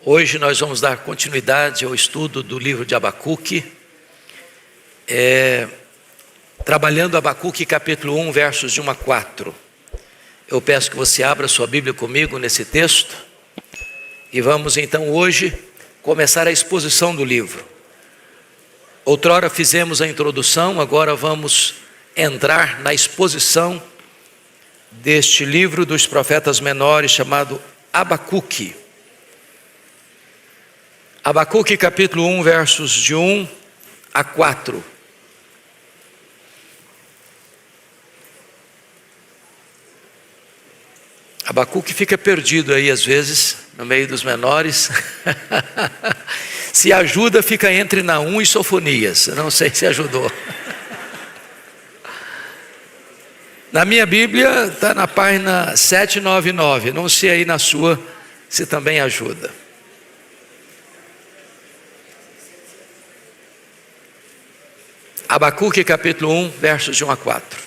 Hoje nós vamos dar continuidade ao estudo do livro de Abacuque, trabalhando Abacuque capítulo 1, versos de 1 a 4. Eu peço que você abra sua Bíblia comigo nesse texto e vamos então hoje começar a exposição do livro. Outrora fizemos a introdução, agora vamos entrar na exposição deste livro dos profetas menores chamado Abacuque. Abacuque capítulo 1, versos de 1 a 4. Abacuque fica perdido aí às vezes, no meio dos menores. Se ajuda, fica entre Naum e Sofonias. Eu não sei se ajudou. Na minha Bíblia está na página 799. Não sei aí na sua se também ajuda. Abacuque capítulo 1, versos de 1 a 4.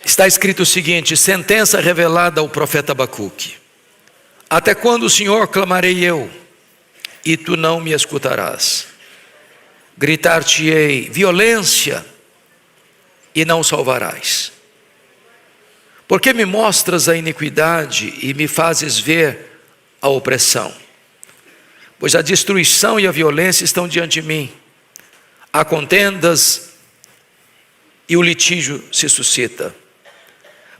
Está escrito o seguinte: sentença revelada ao profeta Abacuque. Até quando, Senhor, clamarei eu, e tu não me escutarás? Gritar-te-ei violência, e não salvarás. Porque me mostras a iniquidade e me fazes ver a opressão? Pois a destruição e a violência estão diante de mim. Há contendas e o litígio se suscita.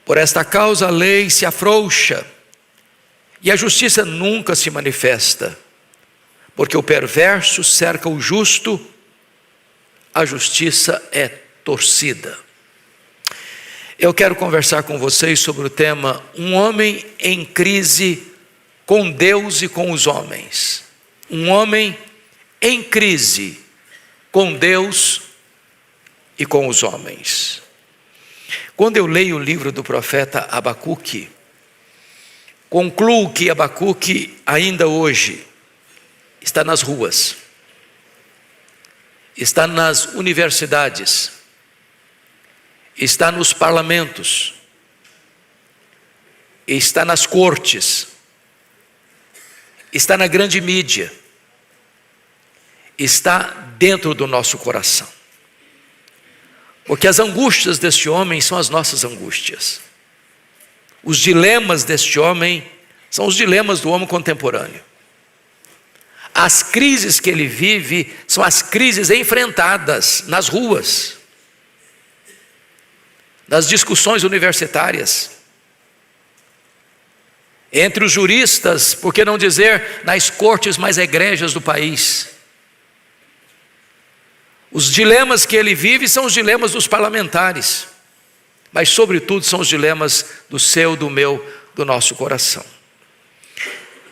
Por esta causa a lei se afrouxa e a justiça nunca se manifesta. Porque o perverso cerca o justo, a justiça é torcida. Eu quero conversar com vocês sobre o tema um homem em crise com Deus e com os homens. Um homem em crise com Deus e com os homens. Quando eu leio o livro do profeta Abacuque, concluo que Abacuque ainda hoje está nas ruas, está nas universidades, está nos parlamentos, está nas cortes, está na grande mídia, está dentro do nosso coração. Porque as angústias deste homem são as nossas angústias. Os dilemas deste homem são os dilemas do homem contemporâneo. As crises que ele vive são as crises enfrentadas nas ruas, nas discussões universitárias, entre os juristas, por que não dizer nas cortes mais egrégias do país. Os dilemas que ele vive são os dilemas dos parlamentares, mas sobretudo são os dilemas do seu, do meu, do nosso coração.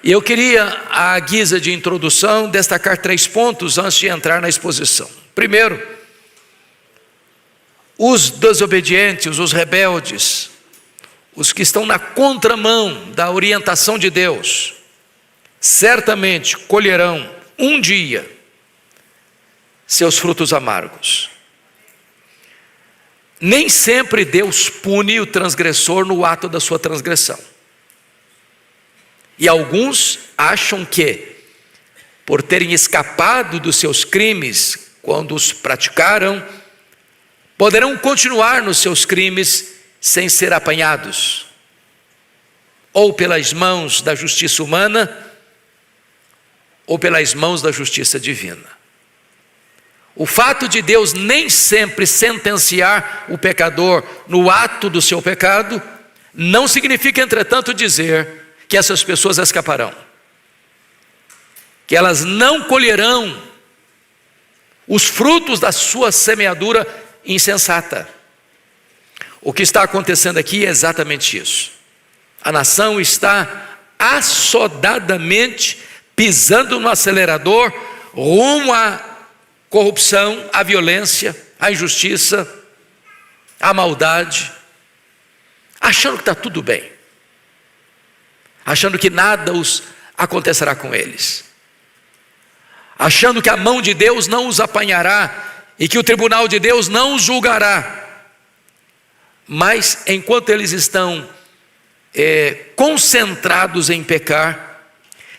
E eu queria, à guisa de introdução, destacar 3 pontos antes de entrar na exposição. Primeiro, os desobedientes, os rebeldes, os que estão na contramão da orientação de Deus, certamente colherão um dia seus frutos amargos. Nem sempre Deus pune o transgressor no ato da sua transgressão. E alguns acham que, por terem escapado dos seus crimes quando os praticaram, poderão continuar nos seus crimes sem ser apanhados, ou pelas mãos da justiça humana, ou pelas mãos da justiça divina. O fato de Deus nem sempre sentenciar o pecador no ato do seu pecado, não significa, entretanto, dizer que essas pessoas escaparão, que elas não colherão os frutos da sua semeadura insensata. O que está acontecendo aqui é exatamente isso. A nação está assodadamente pisando no acelerador rumo à corrupção, à violência, à injustiça, à maldade, achando que está tudo bem, achando que nada acontecerá com eles, achando que a mão de Deus não os apanhará e que o tribunal de Deus não os julgará. Mas enquanto eles estão concentrados em pecar,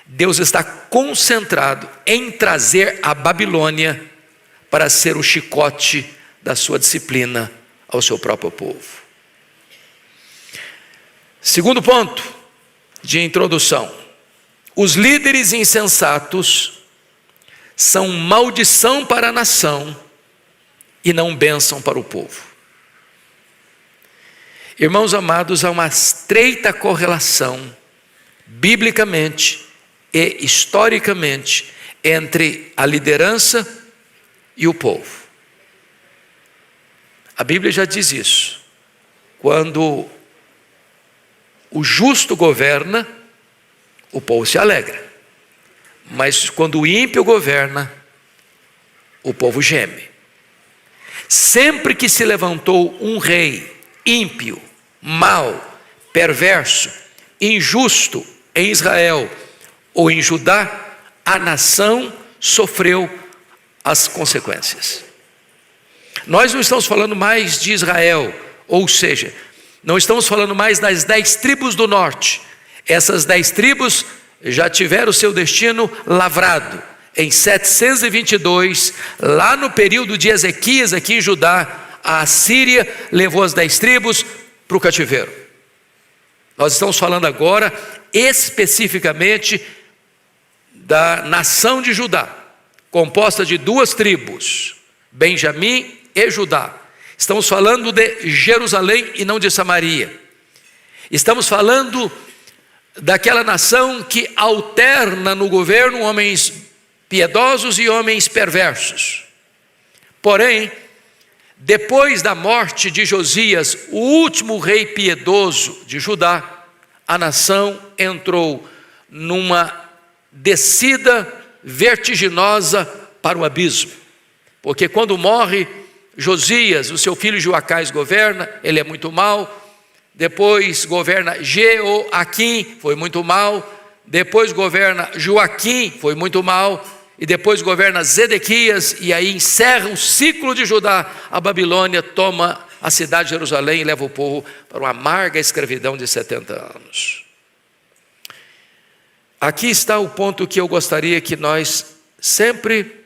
Deus está concentrado em trazer a Babilônia para ser o chicote da sua disciplina ao seu próprio povo. Segundo ponto de introdução: os líderes insensatos são maldição para a nação e não bênção para o povo. Irmãos amados, há uma estreita correlação, biblicamente e historicamente, entre a liderança e o povo. A Bíblia já diz isso. Quando o justo governa, o povo se alegra. Mas quando o ímpio governa, o povo geme. Sempre que se levantou um rei ímpio, mau, perverso, injusto em Israel ou em Judá, a nação sofreu as consequências. Nós não estamos falando mais de Israel, ou seja, não estamos falando mais das 10 tribos do norte. Essas 10 tribos já tiveram o seu destino lavrado. Em 722, lá no período de Ezequias, aqui em Judá, a Assíria levou as 10 tribos para o cativeiro. Nós estamos falando agora especificamente da nação de Judá, composta de 2 tribos, Benjamim e Judá. Estamos falando de Jerusalém e não de Samaria. Estamos falando daquela nação que alterna no governo homens piedosos e homens perversos. Porém, depois da morte de Josias, o último rei piedoso de Judá, a nação entrou numa descida vertiginosa para o abismo. Porque quando morre Josias, o seu filho Joacás governa, ele é muito mau. Depois governa Jeoaquim, foi muito mal. Depois governa Joaquim, foi muito mal. E depois governa Zedequias, e aí encerra o ciclo de Judá. A Babilônia toma a cidade de Jerusalém e leva o povo para uma amarga escravidão de 70 anos. Aqui está o ponto que eu gostaria que nós sempre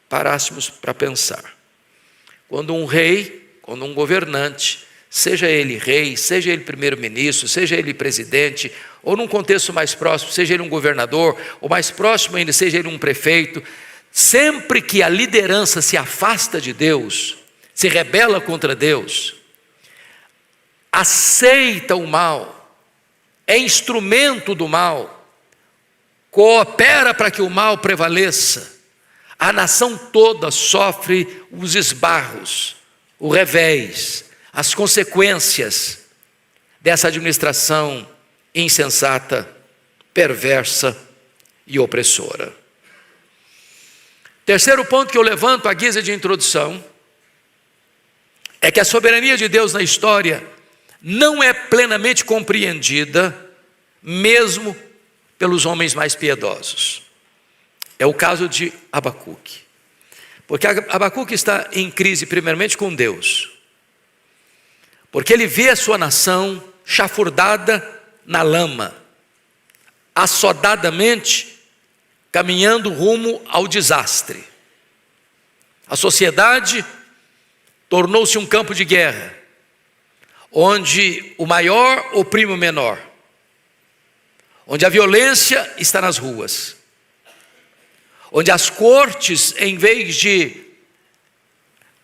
parássemos para pensar. Quando um rei, quando um governante, seja ele rei, seja ele primeiro-ministro, seja ele presidente, ou num contexto mais próximo, seja ele um governador, ou mais próximo ainda, seja ele um prefeito, sempre que a liderança se afasta de Deus, se rebela contra Deus, aceita o mal, é instrumento do mal, coopera para que o mal prevaleça, a nação toda sofre os esbarros, o revés, as consequências dessa administração insensata, perversa e opressora. Terceiro ponto que eu levanto à guisa de introdução é que a soberania de Deus na história não é plenamente compreendida, mesmo pelos homens mais piedosos. É o caso de Abacuque. Porque Abacuque está em crise primeiramente com Deus. Porque ele vê a sua nação chafurdada na lama, assodadamente caminhando rumo ao desastre. A sociedade tornou-se um campo de guerra, onde o maior oprime o menor, onde a violência está nas ruas, onde as cortes, em vez de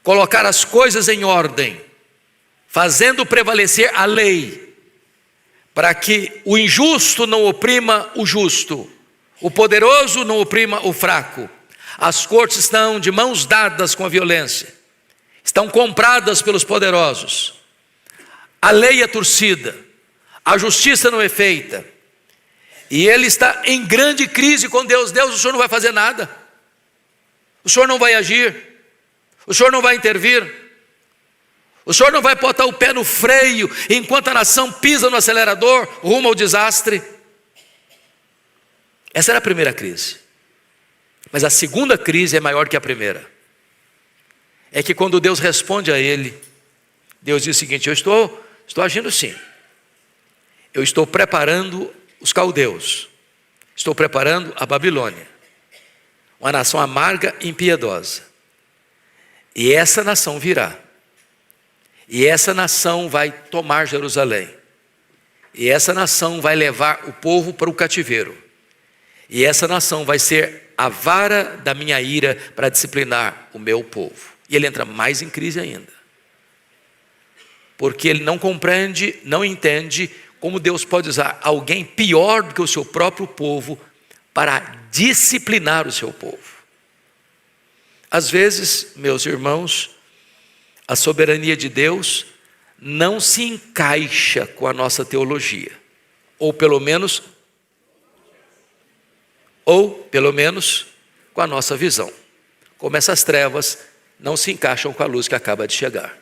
colocar as coisas em ordem, fazendo prevalecer a lei, para que o injusto não oprima o justo, o poderoso não oprima o fraco. As cortes estão de mãos dadas com a violência, estão compradas pelos poderosos. A lei é torcida, a justiça não é feita, e ele está em grande crise com Deus. Deus, o Senhor não vai fazer nada, o Senhor não vai agir, o Senhor não vai intervir, o Senhor não vai botar o pé no freio enquanto a nação pisa no acelerador rumo ao desastre. Essa era a primeira crise. Mas a segunda crise é maior que a primeira. É que quando Deus responde a ele, Deus diz o seguinte: eu estou Estou agindo sim. Eu estou preparando os caldeus. Estou preparando a Babilônia. Uma nação amarga e impiedosa. E essa nação virá. E essa nação vai tomar Jerusalém. E essa nação vai levar o povo para o cativeiro. E essa nação vai ser a vara da minha ira para disciplinar o meu povo. E ele entra mais em crise ainda. Porque ele não compreende, não entende como Deus pode usar alguém pior do que o seu próprio povo para disciplinar o seu povo. Às vezes, meus irmãos, a soberania de Deus não se encaixa com a nossa teologia, ou pelo menos com a nossa visão. Como essas trevas não se encaixam com a luz que acaba de chegar.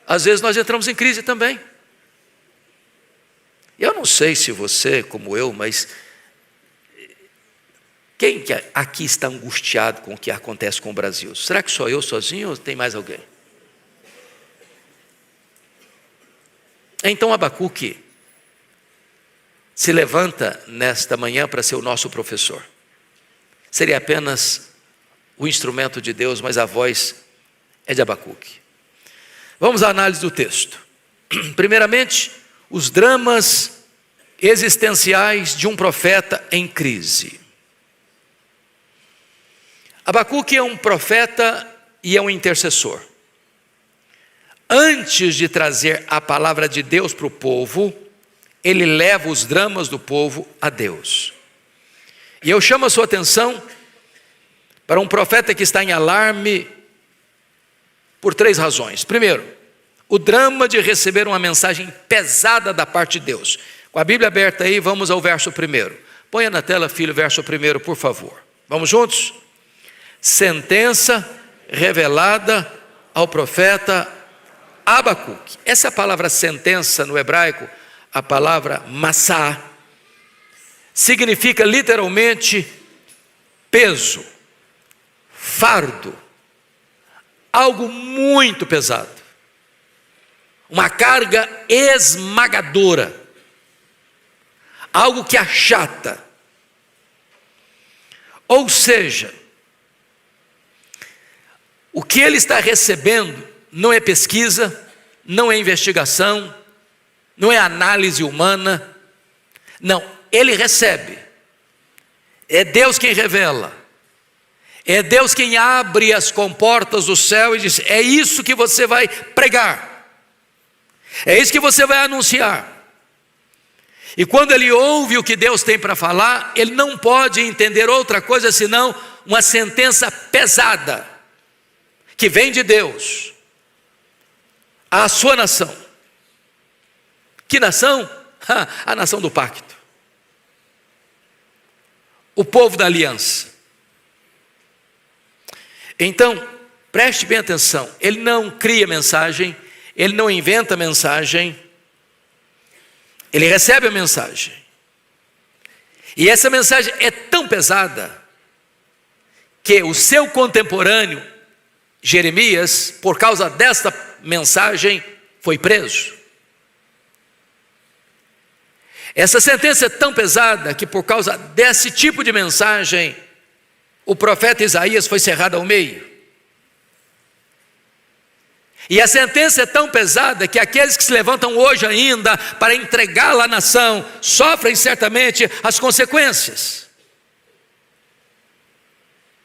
Às vezes nós entramos em crise também. Eu não sei se você, como eu, mas quem que aqui está angustiado com o que acontece com o Brasil? Será que só eu sozinho ou tem mais alguém? Então Abacuque se levanta nesta manhã para ser o nosso professor. Seria apenas o instrumento de Deus, mas a voz é de Abacuque. Vamos à análise do texto. Primeiramente, os dramas existenciais de um profeta em crise. Abacuque é um profeta e é um intercessor. Antes de trazer a palavra de Deus para o povo, ele leva os dramas do povo a Deus. E eu chamo a sua atenção para um profeta que está em alarme por 3 razões. Primeiro, o drama de receber uma mensagem pesada da parte de Deus. Com a Bíblia aberta aí, vamos ao verso 1. Ponha na tela, filho, o verso 1, por favor. Vamos juntos? Sentença revelada ao profeta Abacuque. Essa palavra sentença no hebraico, a palavra massá, significa literalmente peso, fardo, algo muito pesado, uma carga esmagadora, algo que achata. Ou seja, o que ele está recebendo não é pesquisa, não é investigação, não é análise humana, não, ele recebe. É Deus quem revela, é Deus quem abre as comportas do céu e diz: é isso que você vai pregar, é isso que você vai anunciar. E quando ele ouve o que Deus tem para falar, ele não pode entender outra coisa senão uma sentença pesada, que vem de Deus, à sua nação. Que nação? A nação do pacto, o povo da aliança. Então, preste bem atenção, ele não cria mensagem, ele não inventa mensagem, ele recebe a mensagem. E essa mensagem é tão pesada que o seu contemporâneo Jeremias, por causa desta mensagem, foi preso. Essa sentença é tão pesada que, por causa desse tipo de mensagem, o profeta Isaías foi cerrado ao meio. E a sentença é tão pesada que aqueles que se levantam hoje ainda para entregá-la à nação sofrem certamente as consequências,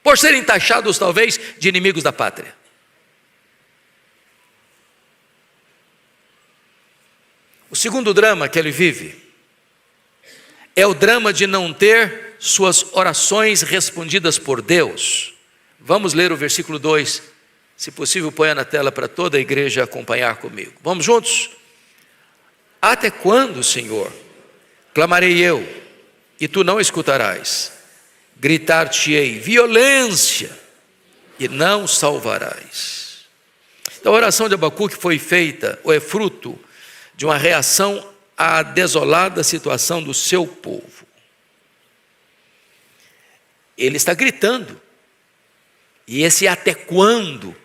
por serem taxados talvez de inimigos da pátria. O segundo drama que ele vive é o drama de não ter suas orações respondidas por Deus. Vamos ler o versículo 2, se possível ponha na tela para toda a igreja acompanhar comigo. Vamos juntos? Até quando, Senhor, clamarei eu, e tu não escutarás? Gritar-te-ei violência, e não salvarás. Então a oração de Abacuque foi feita, ou é fruto de uma reação à desolada situação do seu povo. Ele está gritando, e esse até quando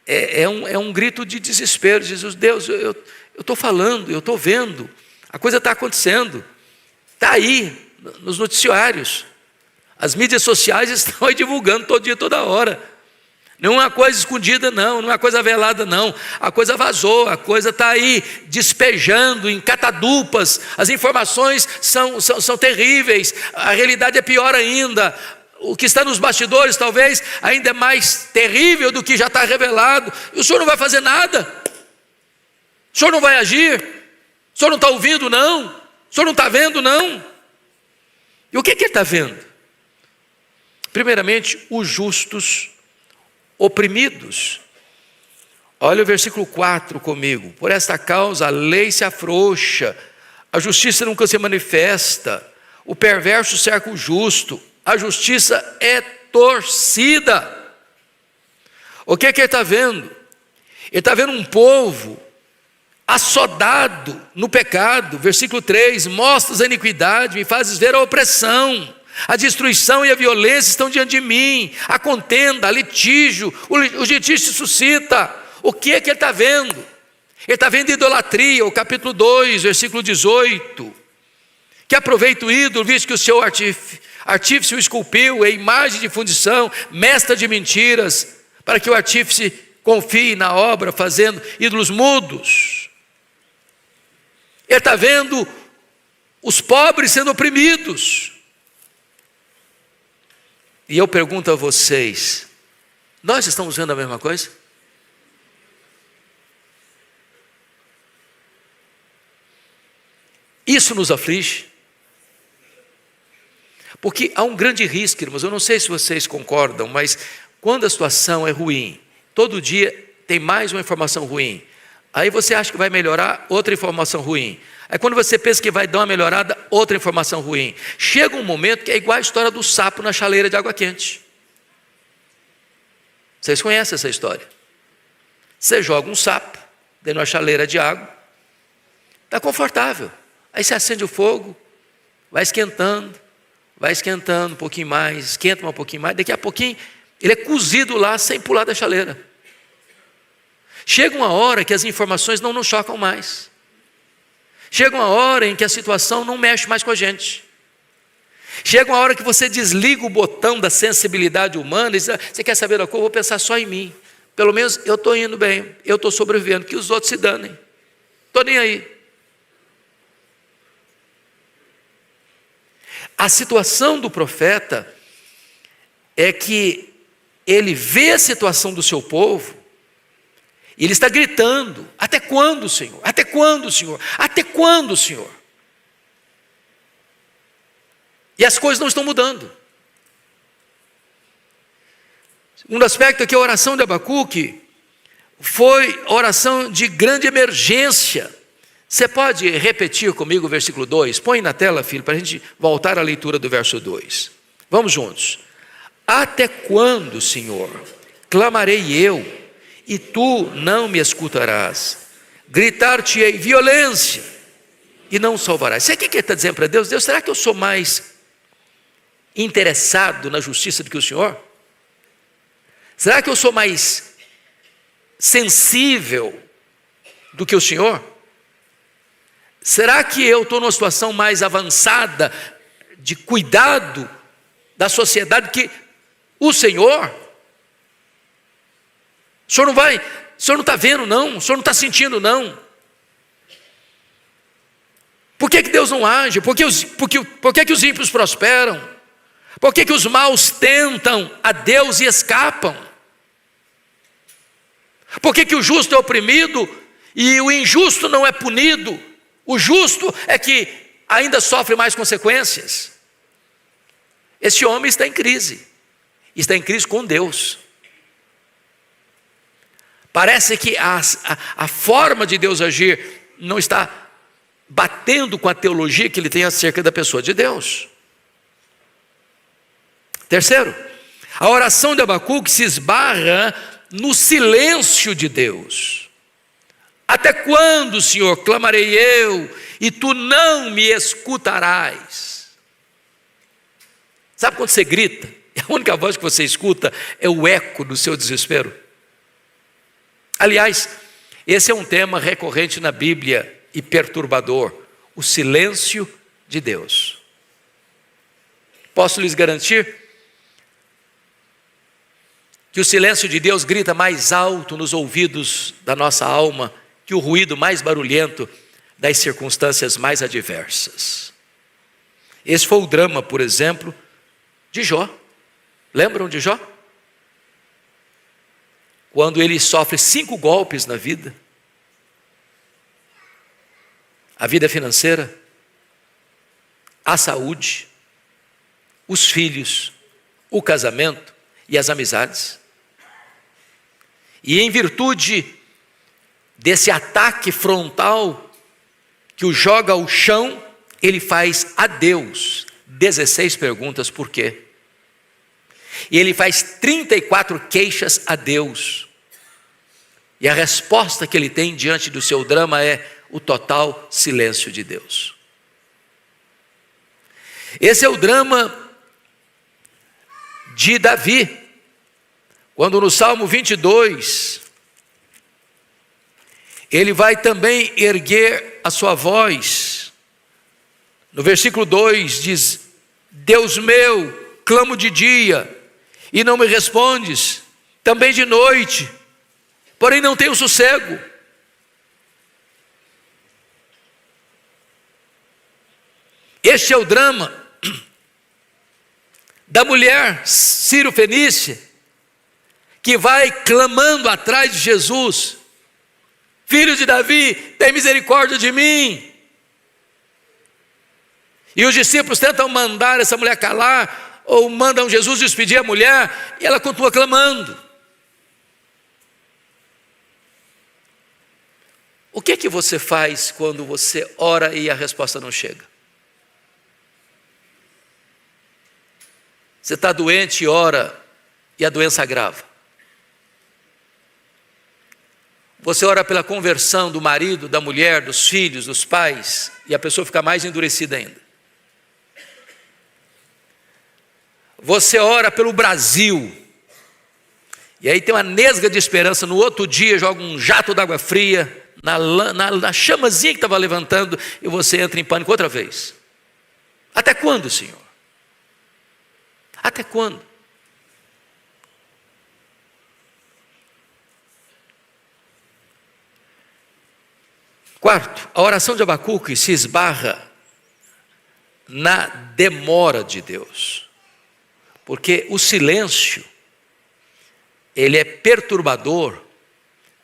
é um grito de desespero. Jesus, Deus, eu estou falando, eu estou vendo, a coisa está acontecendo, está aí nos noticiários, as mídias sociais estão aí divulgando todo dia, toda hora. Não é uma coisa escondida, não é uma coisa velada, não. A coisa vazou, a coisa está aí despejando em catadupas. As informações são terríveis, a realidade é pior ainda. O que está nos bastidores talvez ainda é mais terrível do que já está revelado. E o senhor não vai fazer nada? O senhor não vai agir? O senhor não está ouvindo, não? O senhor não está vendo, não? E o que ele está vendo? Primeiramente, os justos oprimidos. Olha o versículo 4 comigo. Por esta causa a lei se afrouxa, a justiça nunca se manifesta, o perverso cerca o justo, a justiça é torcida. O que ele está vendo? Ele está vendo um povo assodado no pecado. Versículo 3, mostras a iniquidade, me fazes ver a opressão. A destruição e a violência estão diante de mim, a contenda, a litígio, o litígio se suscita. O que é que ele está vendo? Ele está vendo idolatria, o capítulo 2, versículo 18. Que aproveita o ídolo, visto que o seu artífice o esculpiu, é imagem de fundição, mestra de mentiras, para que o artífice confie na obra, fazendo ídolos mudos. Ele está vendo os pobres sendo oprimidos. E eu pergunto a vocês, nós estamos vendo a mesma coisa? Isso nos aflige? Porque há um grande risco, irmãos, eu não sei se vocês concordam, mas quando a situação é ruim, todo dia tem mais uma informação ruim, aí você acha que vai melhorar, outra informação ruim. Aí quando você pensa que vai dar uma melhorada, outra informação ruim. Chega um momento que é igual a história do sapo na chaleira de água quente. Vocês conhecem essa história? Você joga um sapo dentro de uma chaleira de água, está confortável. Aí você acende o fogo, vai esquentando um pouquinho mais, esquenta um pouquinho mais, daqui a pouquinho ele é cozido lá sem pular da chaleira. Chega uma hora que as informações não nos chocam mais. Chega uma hora em que a situação não mexe mais com a gente. Chega uma hora que você desliga o botão da sensibilidade humana e diz, você quer saber da coisa? Eu vou pensar só em mim. Pelo menos eu estou indo bem, eu estou sobrevivendo, que os outros se danem. Estou nem aí. A situação do profeta é que ele vê a situação do seu povo e ele está gritando, até quando, Senhor? Até quando, Senhor? Até quando, Senhor? E as coisas não estão mudando. Segundo aspecto é que a oração de Abacuque foi oração de grande emergência. Você pode repetir comigo o versículo 2? Põe na tela, filho, para a gente voltar à leitura do verso 2. Vamos juntos. Até quando, Senhor, clamarei eu, e tu não me escutarás? Gritar-te-ei violência, e não salvarás. Sabe o que ele está dizendo para Deus? Deus, será que eu sou mais interessado na justiça do que o Senhor? Será que eu sou mais sensível do que o Senhor? Será que eu estou numa situação mais avançada de cuidado da sociedade que o Senhor? O Senhor não está vendo não, o Senhor não está sentindo não. Por que Deus não age? Por que os ímpios prosperam? Por que os maus tentam a Deus e escapam? Por que o justo é oprimido e o injusto não é punido? O justo é que ainda sofre mais consequências. Esse homem está em crise com Deus. Parece que a forma de Deus agir não está batendo com a teologia que ele tem acerca da pessoa de Deus. Terceiro, a oração de Abacuque se esbarra no silêncio de Deus. Até quando, Senhor, clamarei eu, e tu não me escutarás? Sabe quando você grita? A única voz que você escuta é o eco do seu desespero. Aliás, esse é um tema recorrente na Bíblia e perturbador: o silêncio de Deus. Posso lhes garantir que o silêncio de Deus grita mais alto nos ouvidos da nossa alma que o ruído mais barulhento das circunstâncias mais adversas. Esse foi o drama, por exemplo, de Jó. Lembram de Jó? Quando ele sofre 5 golpes na vida: a vida financeira, a saúde, os filhos, o casamento e as amizades. E em virtude desse ataque frontal que o joga ao chão, ele faz a Deus 16 perguntas: por quê? E ele faz 34 queixas a Deus. E a resposta que ele tem diante do seu drama é o total silêncio de Deus. Esse é o drama de Davi, quando no Salmo 22, ele vai também erguer a sua voz. No versículo 2 diz: Deus meu, clamo de dia e não me respondes, também de noite, porém não tenho sossego. Este é o drama da mulher Sírio-Fenícia, que vai clamando atrás de Jesus: Filho de Davi, tem misericórdia de mim. E os discípulos tentam mandar essa mulher calar, ou mandam Jesus despedir a mulher, e ela continua clamando. O que é que você faz quando você ora e a resposta não chega? Você está doente e ora e a doença agrava. Você ora pela conversão do marido, da mulher, dos filhos, dos pais, e a pessoa fica mais endurecida ainda. Você ora pelo Brasil, e aí tem uma nesga de esperança, no outro dia joga um jato d'água fria na chamazinha que estava levantando, e você entra em pânico outra vez. Até quando, Senhor? Até quando? Quarto, a oração de Abacuque se esbarra na demora de Deus, porque o silêncio, ele é perturbador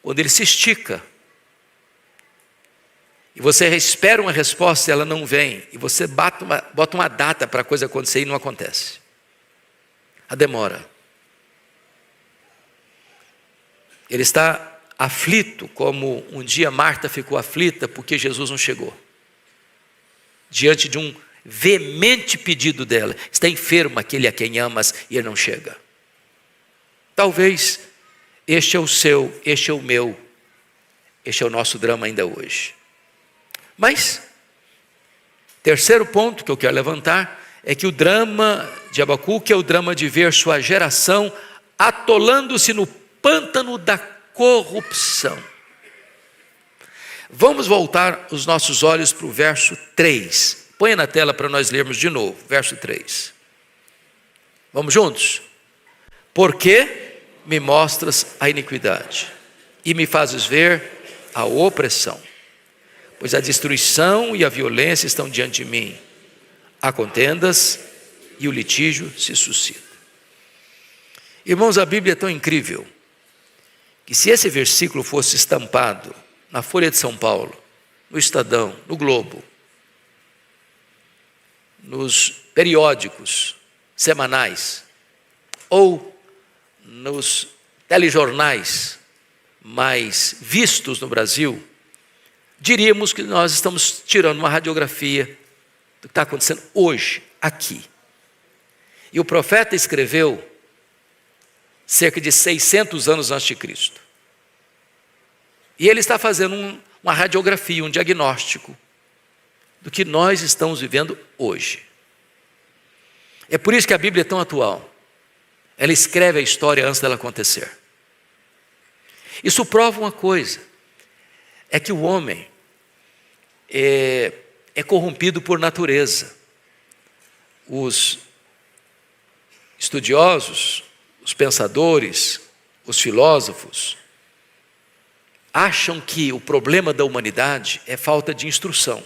quando ele se estica, e você espera uma resposta e ela não vem, e você bota uma data para a coisa acontecer e não acontece. A demora. Ele está aflito, como um dia Marta ficou aflita porque Jesus não chegou, diante de um veemente pedido dela: está enfermo aquele a quem amas e ele não chega. Talvez este é o seu, este é o meu, este é o nosso drama ainda hoje. Mas, terceiro ponto que eu quero levantar é que o drama de Abacuque é o drama de ver sua geração atolando-se no pântano da corrupção. Vamos voltar os nossos olhos para o verso 3. Põe na tela para nós lermos de novo, verso 3. Vamos juntos? Porque me mostras a iniquidade e me fazes ver a opressão, pois a destruição e a violência estão diante de mim, há contendas e o litígio se suscita. Irmãos, a Bíblia é tão incrível que se esse versículo fosse estampado na Folha de São Paulo, no Estadão, no Globo, nos periódicos semanais ou nos telejornais mais vistos no Brasil, diríamos que nós estamos tirando uma radiografia do que está acontecendo hoje, aqui. E o profeta escreveu cerca de 600 anos antes de Cristo. E ele está fazendo uma radiografia, um diagnóstico do que nós estamos vivendo hoje. É por isso que a Bíblia é tão atual. Ela escreve a história antes dela acontecer. Isso prova uma coisa, é que o homem é corrompido por natureza. Os estudiosos, os pensadores, os filósofos, acham que o problema da humanidade é falta de instrução,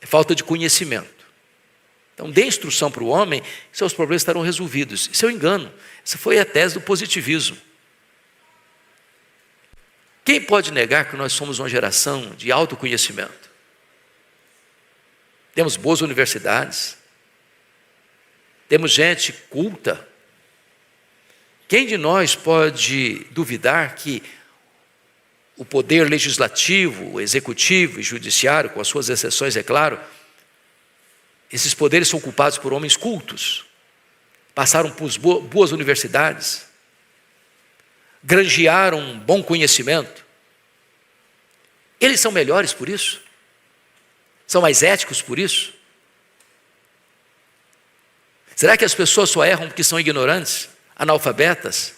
é falta de conhecimento. Então, dê instrução para o homem, seus problemas estarão resolvidos. Isso é um engano. Essa foi a tese do positivismo. Quem pode negar que nós somos uma geração de autoconhecimento? Temos boas universidades, temos gente culta. Quem de nós pode duvidar que o poder legislativo, o executivo e judiciário, com as suas exceções, é claro, esses poderes são ocupados por homens cultos, passaram por boas universidades, granjearam um bom conhecimento? Eles são melhores por isso? São mais éticos por isso? Será que as pessoas só erram porque são ignorantes, analfabetas?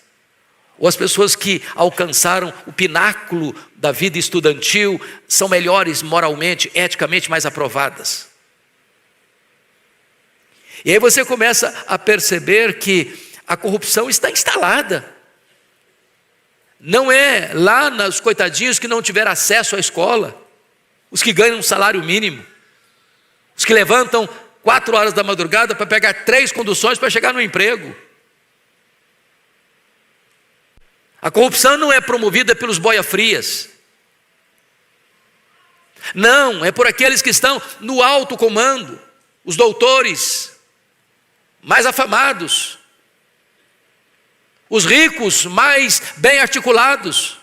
Ou as pessoas que alcançaram o pináculo da vida estudantil são melhores moralmente, eticamente mais aprovadas? E aí você começa a perceber que a corrupção está instalada. Não é lá nos coitadinhos que não tiveram acesso à escola, os que ganham um salário mínimo, os que levantam 4 horas da madrugada para pegar 3 conduções para chegar no emprego. A corrupção não é promovida pelos boia-frias. Não, é por aqueles que estão no alto comando, os doutores mais afamados, os ricos mais bem articulados,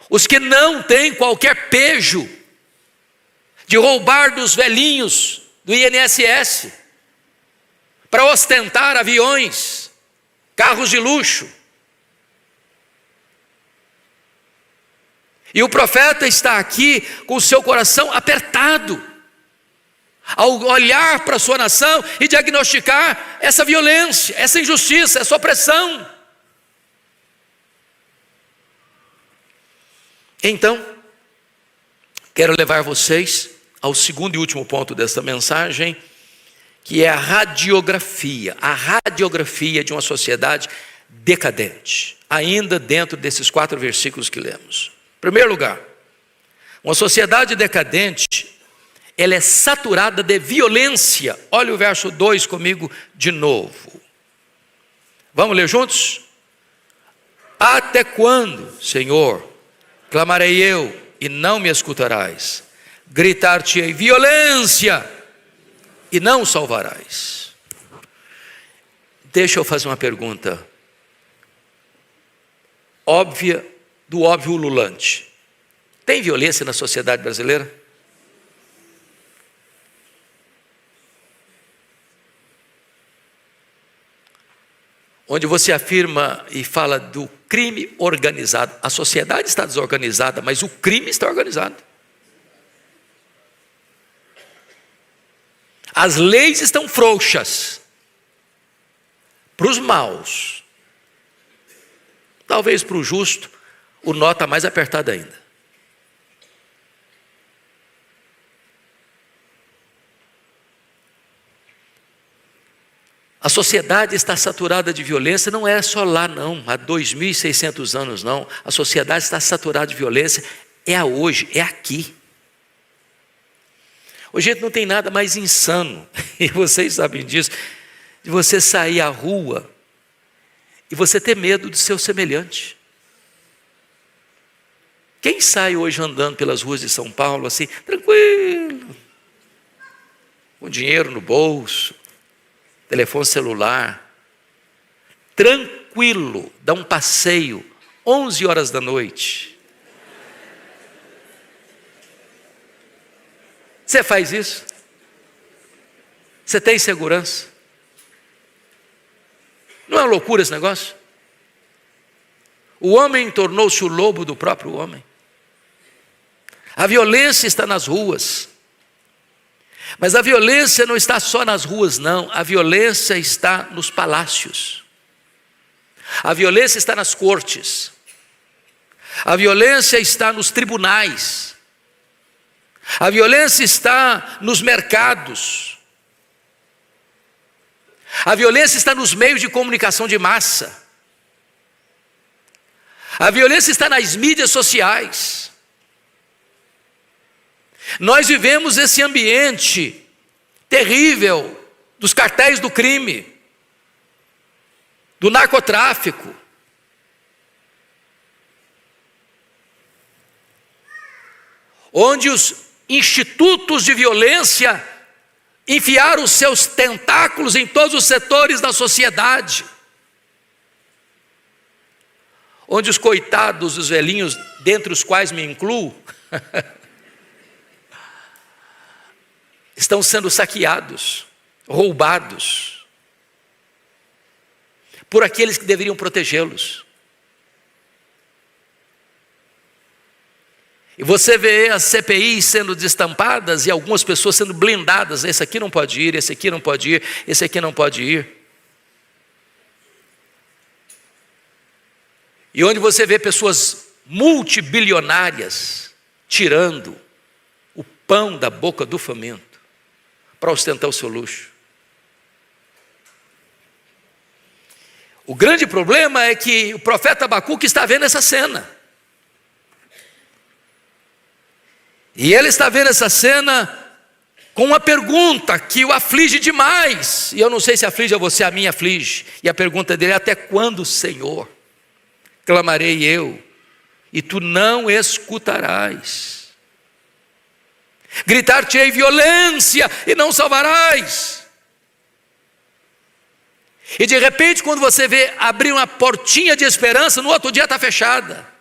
os que não têm qualquer pejo de roubar dos velhinhos do INSS para ostentar aviões, carros de luxo. E o profeta está aqui com o seu coração apertado, ao olhar para a sua nação e diagnosticar essa violência, essa injustiça, essa opressão. Então, quero levar vocês ao segundo e último ponto desta mensagem, que é a radiografia de uma sociedade decadente, ainda dentro desses 4 versículos que lemos. Em primeiro lugar, uma sociedade decadente, ela é saturada de violência. Olha o verso 2 comigo de novo. Vamos ler juntos? Até quando, Senhor, clamarei eu e não me escutarás? Gritar-te-ei violência e não salvarás. Deixa eu fazer uma pergunta óbvia, do óbvio ululante. Tem violência na sociedade brasileira? Onde você afirma e fala do crime organizado. A sociedade está desorganizada, mas o crime está organizado. As leis estão frouxas para os maus. Talvez para o justo, o nó está mais apertado ainda. A sociedade está saturada de violência, não é só lá não, há 2.600 anos não. A sociedade está saturada de violência, é hoje, é aqui. Hoje gente não tem nada mais insano, e vocês sabem disso, de você sair à rua e você ter medo do seu semelhante. Quem sai hoje andando pelas ruas de São Paulo assim, tranquilo, com dinheiro no bolso, telefone celular, tranquilo, dá um passeio, 11 horas da noite. Você faz isso? Você tem segurança? Não é uma loucura esse negócio? O homem tornou-se o lobo do próprio homem. A violência está nas ruas. Mas a violência não está só nas ruas, não. A violência está nos palácios. A violência está nas cortes. A violência está nos tribunais. A violência está nos mercados. A violência está nos meios de comunicação de massa. A violência está nas mídias sociais. Nós vivemos esse ambiente terrível dos cartéis do crime, do narcotráfico. Onde os institutos de violência enfiaram os seus tentáculos em todos os setores da sociedade. Onde os coitados, os velhinhos, dentre os quais me incluo, estão sendo saqueados, roubados, por aqueles que deveriam protegê-los. E você vê as CPIs sendo destampadas e algumas pessoas sendo blindadas. Esse aqui não pode ir, esse aqui não pode ir, esse aqui não pode ir. E onde você vê pessoas multibilionárias tirando o pão da boca do faminto para ostentar o seu luxo. O grande problema é que o profeta Abacuque está vendo essa cena. E ele está vendo essa cena com uma pergunta que o aflige demais. E eu não sei se aflige a você, a mim aflige. E a pergunta dele é: até quando, Senhor, clamarei eu, e tu não escutarás? Gritar-te-ei violência, e não salvarás. E de repente, quando você vê abrir uma portinha de esperança, no outro dia está fechada.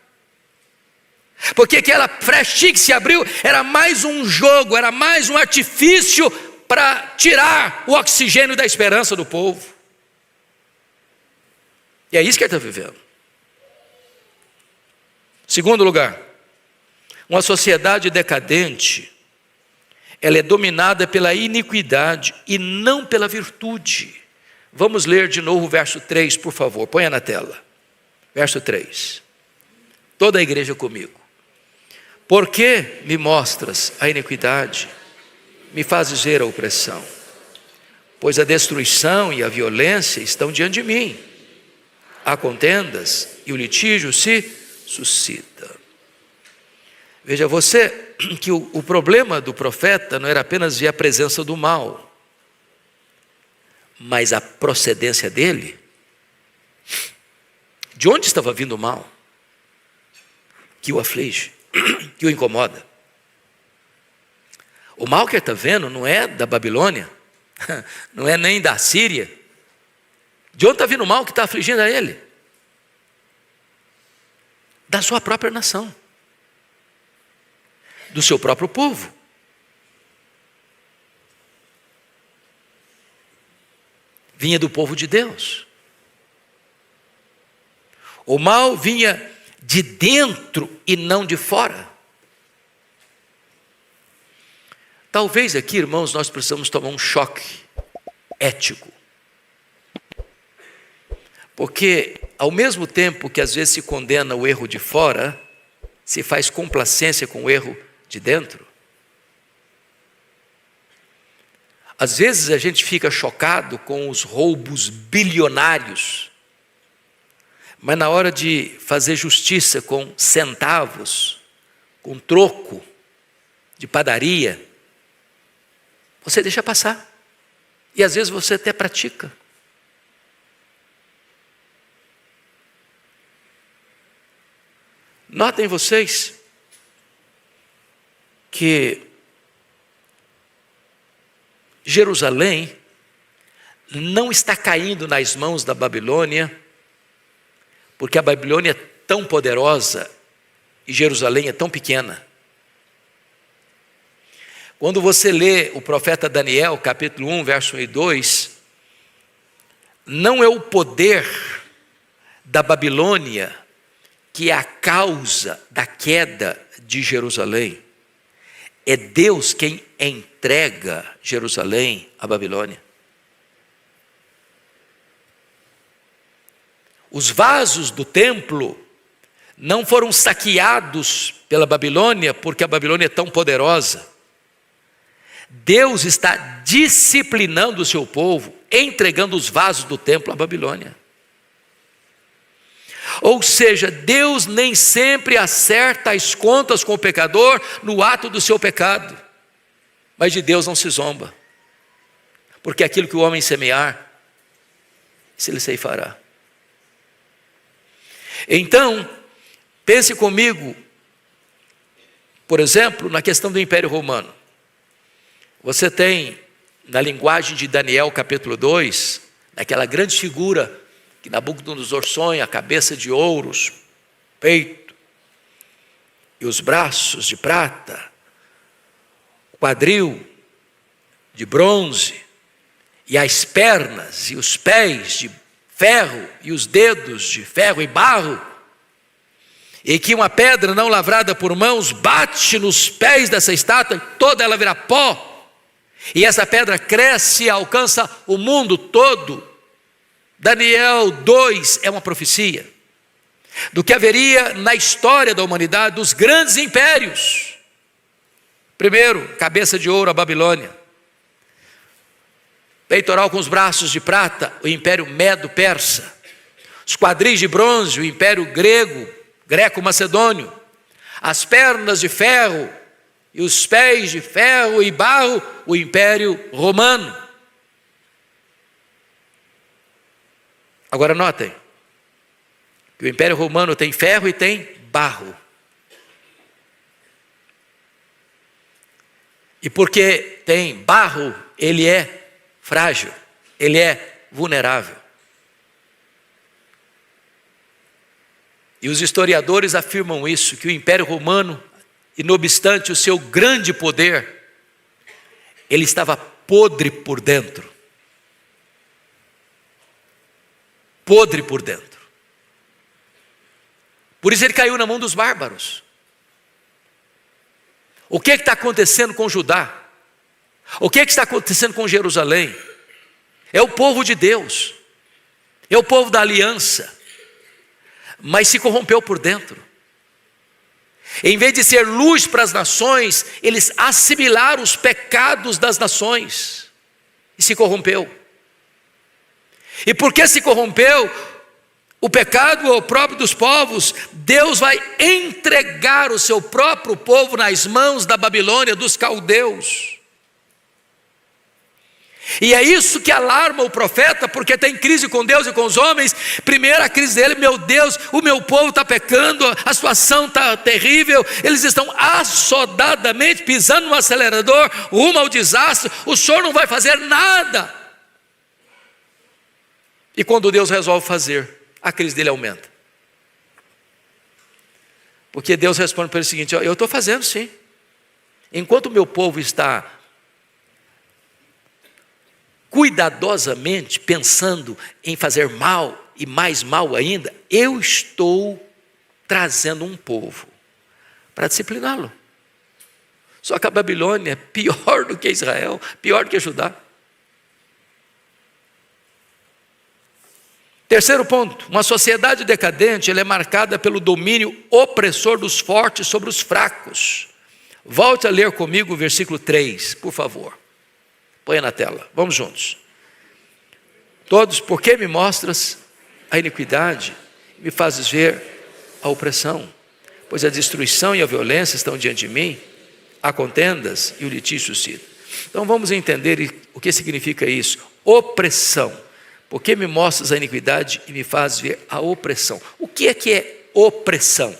Porque aquela frechinha que se abriu era mais um jogo, era mais um artifício para tirar o oxigênio da esperança do povo. E é isso que ele está vivendo. Segundo lugar, uma sociedade decadente, ela é dominada pela iniquidade e não pela virtude. Vamos ler de novo o verso 3, por favor, ponha na tela. Verso 3. Toda a igreja comigo. Por que me mostras a iniquidade? Me fazes ver a opressão. Pois a destruição e a violência estão diante de mim. Há contendas e o litígio se suscita. Veja você que o problema do profeta não era apenas ver a presença do mal, mas a procedência dele. De onde estava vindo o mal? Que o aflige, que o incomoda. O mal que ele está vendo não é da Babilônia, não é nem da Síria. De onde está vindo o mal que está afligindo a ele? Da sua própria nação, do seu próprio povo. Vinha do povo de Deus. O mal vinha de dentro e não de fora. Talvez aqui, irmãos, nós precisamos tomar um choque ético. Porque ao mesmo tempo que às vezes se condena o erro de fora, se faz complacência com o erro de dentro. Às vezes a gente fica chocado com os roubos bilionários, mas na hora de fazer justiça com centavos, com troco de padaria, você deixa passar. E às vezes você até pratica. Notem vocês que Jerusalém não está caindo nas mãos da Babilônia, porque a Babilônia é tão poderosa e Jerusalém é tão pequena. Quando você lê o profeta Daniel, capítulo 1, verso 1 e 2, não é o poder da Babilônia que é a causa da queda de Jerusalém. É Deus quem entrega Jerusalém à Babilônia. Os vasos do templo não foram saqueados pela Babilônia, porque a Babilônia é tão poderosa. Deus está disciplinando o seu povo, entregando os vasos do templo à Babilônia. Ou seja, Deus nem sempre acerta as contas com o pecador no ato do seu pecado, mas de Deus não se zomba, porque aquilo que o homem semear, se ele ceifará. Então, pense comigo, por exemplo, na questão do Império Romano. Você tem, na linguagem de Daniel capítulo 2, aquela grande figura que Nabucodonosor sonha, a cabeça de ouros, peito, e os braços de prata, o quadril de bronze, e as pernas e os pés de ferro, e os dedos de ferro e barro, e que uma pedra não lavrada por mãos bate nos pés dessa estátua, e toda ela vira pó, e essa pedra cresce e alcança o mundo todo. Daniel 2 é uma profecia do que haveria na história da humanidade dos grandes impérios. Primeiro, cabeça de ouro, a Babilônia. Peitoral com os braços de prata, o Império Medo-Persa. Os quadris de bronze, o Império Greco-Macedônio. As pernas de ferro e os pés de ferro e barro, o Império Romano. Agora notem, que o Império Romano tem ferro e tem barro. E porque tem barro, ele é frágil, ele é vulnerável. E os historiadores afirmam isso, que o Império Romano, e não obstante o seu grande poder, ele estava podre por dentro. Podre por dentro. Por isso ele caiu na mão dos bárbaros. O que está acontecendo com Judá? O que está acontecendo com Jerusalém? É o povo de Deus, é o povo da aliança, mas se corrompeu por dentro. Em vez de ser luz para as nações, eles assimilaram os pecados das nações e se corrompeu. E porque se corrompeu, o pecado é o próprio dos povos, Deus vai entregar o seu próprio povo nas mãos da Babilônia, dos caldeus. E é isso que alarma o profeta, porque tem crise com Deus e com os homens. Primeiro a crise dele: meu Deus, o meu povo está pecando, a situação está terrível, eles estão assodadamente pisando no acelerador, rumo ao desastre, o Senhor não vai fazer nada. E quando Deus resolve fazer, a crise dele aumenta. Porque Deus responde para ele o seguinte: eu estou fazendo sim. Enquanto o meu povo está cuidadosamente pensando em fazer mal e mais mal ainda, eu estou trazendo um povo para discipliná-lo. Só que a Babilônia é pior do que Israel, pior do que Judá. Terceiro ponto: uma sociedade decadente, ela é marcada pelo domínio opressor dos fortes sobre os fracos. Volte a ler comigo o versículo 3, por favor. Põe na tela, vamos juntos. Todos: porque me mostras a iniquidade, me fazes ver a opressão, pois a destruição e a violência estão diante de mim, há contendas e o litígio suscita. Então vamos entender o que significa isso: opressão. Porque me mostras a iniquidade e me fazes ver a opressão. O que é opressão? O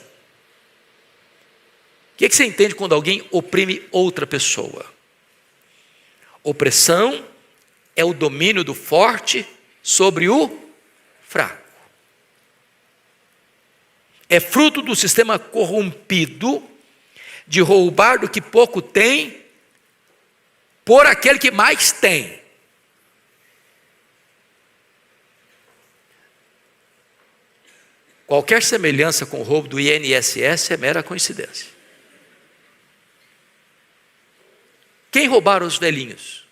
que você entende quando alguém oprime outra pessoa? Opressão é o domínio do forte sobre o fraco. É fruto do sistema corrompido de roubar do que pouco tem por aquele que mais tem. Qualquer semelhança com o roubo do INSS é mera coincidência. Quem roubaram os velhinhos?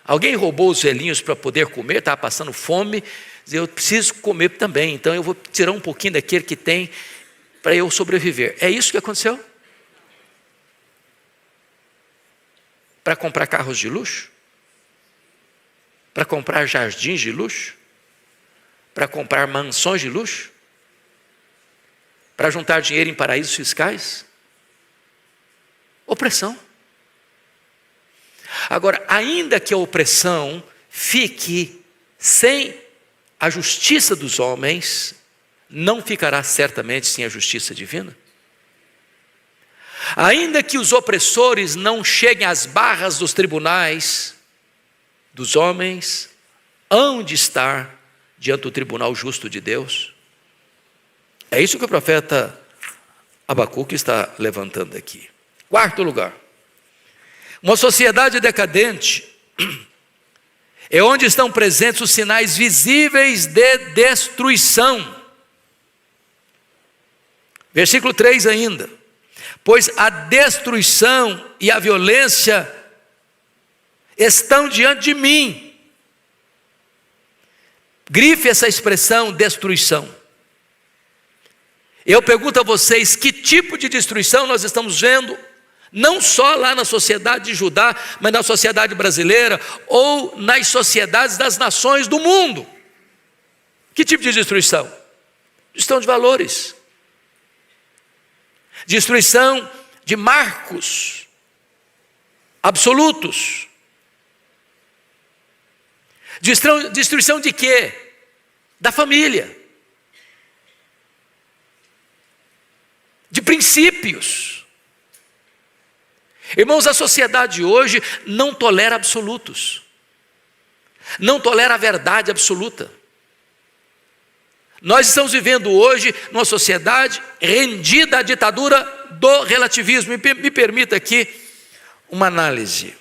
Alguém roubou os velhinhos para poder comer, estava passando fome, eu preciso comer também, então eu vou tirar um pouquinho daquele que tem para eu sobreviver. É isso que aconteceu? Para comprar carros de luxo? Para comprar jardins de luxo? Para comprar mansões de luxo? Para juntar dinheiro em paraísos fiscais? Opressão. Agora, ainda que a opressão fique sem a justiça dos homens, não ficará certamente sem a justiça divina. Ainda que os opressores não cheguem às barras dos tribunais dos homens, hão de estar diante do tribunal justo de Deus. É isso que o profeta Abacuque está levantando aqui. Quarto lugar, uma sociedade decadente é onde estão presentes os sinais visíveis de destruição. Versículo 3 ainda. Pois a destruição e a violência estão diante de mim. Grife essa expressão, destruição. Eu pergunto a vocês, que tipo de destruição nós estamos vendo? Não só lá na sociedade de Judá, mas na sociedade brasileira ou nas sociedades das nações do mundo. Que tipo de destruição? Destruição de valores. Destruição de marcos absolutos. Destruição de quê? Da família. De princípios. Irmãos, a sociedade hoje não tolera absolutos. Não tolera a verdade absoluta. Nós estamos vivendo hoje numa sociedade rendida à ditadura do relativismo. Me permita aqui uma análise.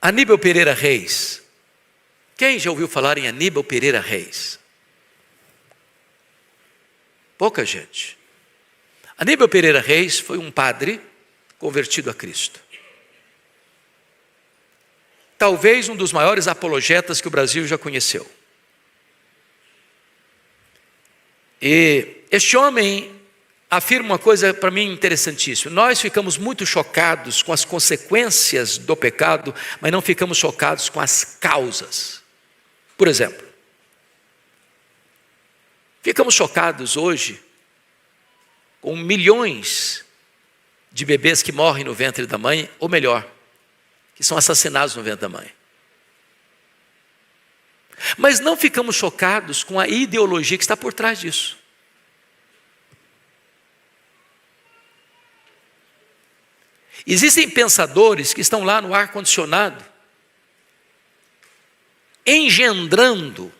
Aníbal Pereira Reis. Quem já ouviu falar em Aníbal Pereira Reis? Pouca gente. Aníbal Pereira Reis foi um padre convertido a Cristo. Talvez um dos maiores apologetas que o Brasil já conheceu. E este homem afirma uma coisa para mim interessantíssima. Nós ficamos muito chocados com as consequências do pecado, mas não ficamos chocados com as causas. Por exemplo, ficamos chocados hoje com milhões de bebês que morrem no ventre da mãe, ou melhor, que são assassinados no ventre da mãe. Mas não ficamos chocados com a ideologia que está por trás disso. Existem pensadores que estão lá no ar-condicionado, engendrando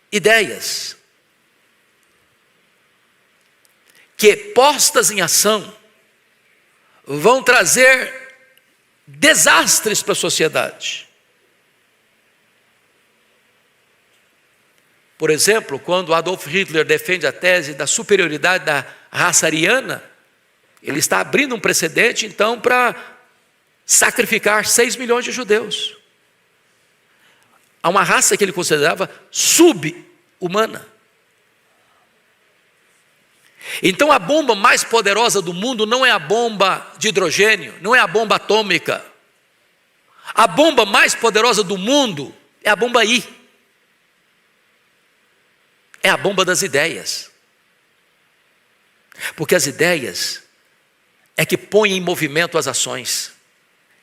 ideias que, postas em ação, vão trazer desastres para a sociedade. Por exemplo, quando Adolf Hitler defende a tese da superioridade da raça ariana, ele está abrindo um precedente, então, para sacrificar 6 milhões de judeus. A uma raça que ele considerava sub-humana. Então a bomba mais poderosa do mundo não é a bomba de hidrogênio, não é a bomba atômica. A bomba mais poderosa do mundo é a bomba I. É a bomba das ideias. Porque as ideias é que põem em movimento as ações.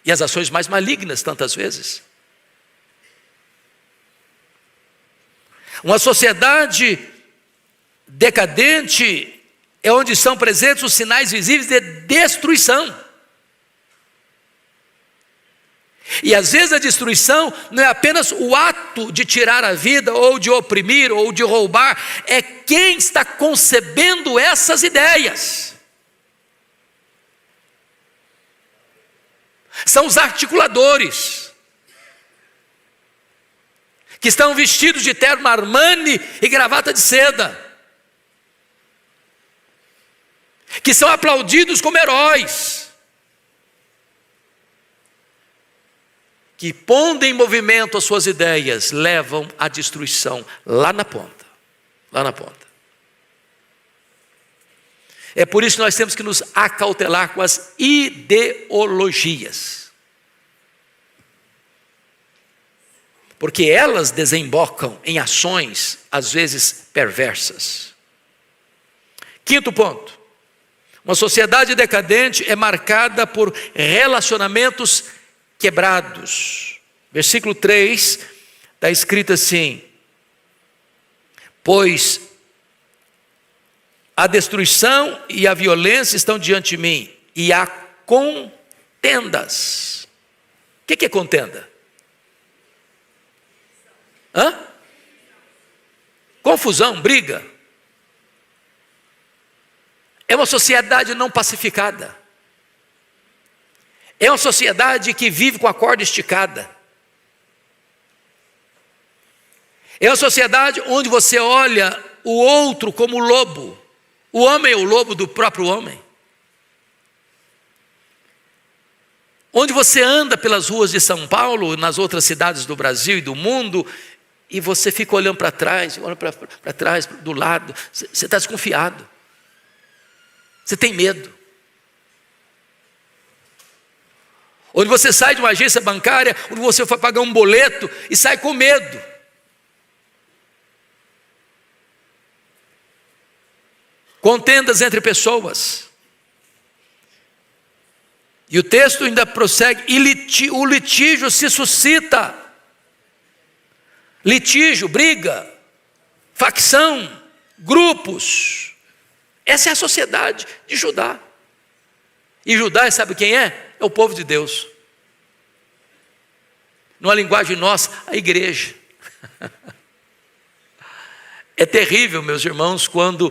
E as ações mais malignas tantas vezes. Uma sociedade decadente é onde são presentes os sinais visíveis de destruição. E às vezes a destruição não é apenas o ato de tirar a vida, ou de oprimir, ou de roubar, é quem está concebendo essas ideias. São os articuladores, que estão vestidos de terno Armani e gravata de seda, que são aplaudidos como heróis, que, pondo em movimento as suas ideias, levam à destruição lá na ponta. Lá na ponta. É por isso que nós temos que nos acautelar com as ideologias. Porque elas desembocam em ações, às vezes, perversas. Quinto ponto. Uma sociedade decadente é marcada por relacionamentos quebrados. Versículo 3, está escrito assim: pois a destruição e a violência estão diante de mim, e há contendas. O que é contenda? Confusão, briga. É uma sociedade não pacificada. É uma sociedade que vive com a corda esticada. É uma sociedade onde você olha o outro como lobo. O homem é o lobo do próprio homem. Onde você anda pelas ruas de São Paulo, nas outras cidades do Brasil e do mundo, e você fica olhando para trás, olha para trás, do lado, você está desconfiado. Você tem medo. Onde você sai de uma agência bancária, onde você vai pagar um boleto e sai com medo. Contendas entre pessoas. E o texto ainda prossegue, e o litígio se suscita. Litígio, briga, facção, grupos. Essa é a sociedade de Judá. E Judá, sabe quem é? É o povo de Deus. Numa linguagem nossa, a igreja. É terrível, meus irmãos, quando